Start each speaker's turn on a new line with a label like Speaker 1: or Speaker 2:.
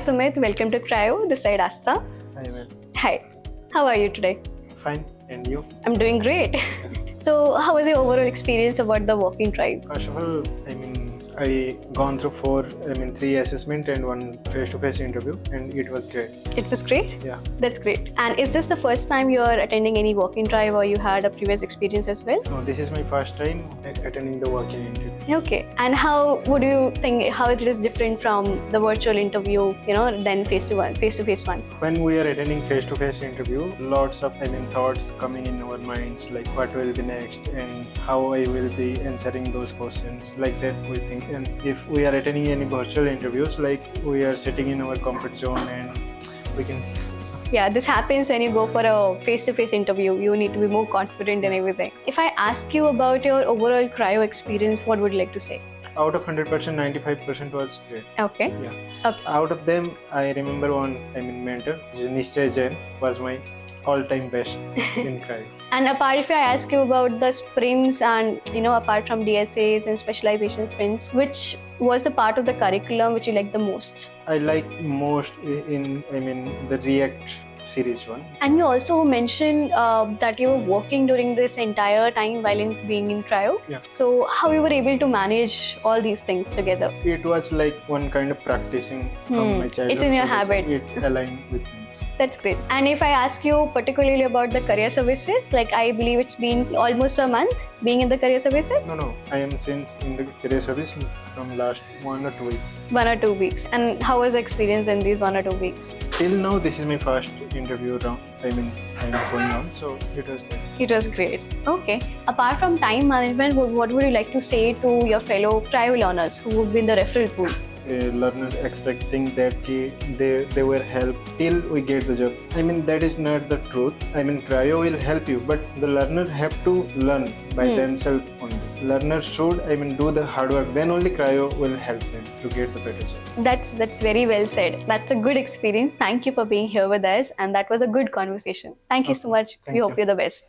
Speaker 1: Sumit, welcome to Crio. This side Asta.
Speaker 2: Hi, ma'am.
Speaker 1: Hi, how are you today?
Speaker 2: Fine. And you?
Speaker 1: I'm doing great. So, how was your overall experience about the walking tribe?
Speaker 2: First of all, I gone through three assessment and one face-to-face interview, and it was great.
Speaker 1: It was great?
Speaker 2: Yeah.
Speaker 1: That's great. And is this the first time you are attending any walking tribe or you had a previous experience as well?
Speaker 2: No, this is my first time attending the walk-in interview.
Speaker 1: Okay. And how would you think how it is different from the virtual interview, than face-to-face one?
Speaker 2: When we are attending face-to-face interview, lots of thoughts coming in our minds, like what will be next and how I will be answering those questions. Like that we think. And if we are attending any virtual interviews, like we are sitting in our comfort zone and we can.
Speaker 1: Yeah, this happens when you go for a face-to-face interview. You need to be more confident and everything. If I ask you about your overall cryo experience, what would you like to say?
Speaker 2: Out of 100%, 95% was great.
Speaker 1: Okay.
Speaker 2: Yeah.
Speaker 1: Okay.
Speaker 2: Out of them, I remember one mentor, Nishchay Jain, was my all-time best in cryo.
Speaker 1: And apart, if I ask you about the sprints and, apart from DSAs and specialization sprints, which was the part of the curriculum which you like the most?
Speaker 2: I like most in the React series one.
Speaker 1: And you also mentioned that you were working during this entire time while being in cryo.
Speaker 2: Yeah.
Speaker 1: So how you were able to manage all these things together?
Speaker 2: It was like one kind of practicing from my childhood.
Speaker 1: It's in your
Speaker 2: so
Speaker 1: habit.
Speaker 2: It aligned with me.
Speaker 1: That's great. And if I ask you particularly about the career services, like I believe it's been almost a month being in the career services?
Speaker 2: No. I am since in the career service from last 1 or 2 weeks.
Speaker 1: 1 or 2 weeks. And how was the experience in these 1 or 2 weeks?
Speaker 2: Till now, this is my first interview round. I'm going on, so it was great.
Speaker 1: It was great. Okay. Apart from time management, what would you like to say to your fellow cryo learners who would be in the referral pool?
Speaker 2: Learners expecting that they will help till we get the job. That is not the truth. Cryo will help you, but the learner have to learn by themselves only. Learner should do the hard work. Then only cryo will help them to get the better job.
Speaker 1: That's very well said. That's a good experience. Thank you for being here with us, and that was a good conversation. Thank you so much. We hope you're the best.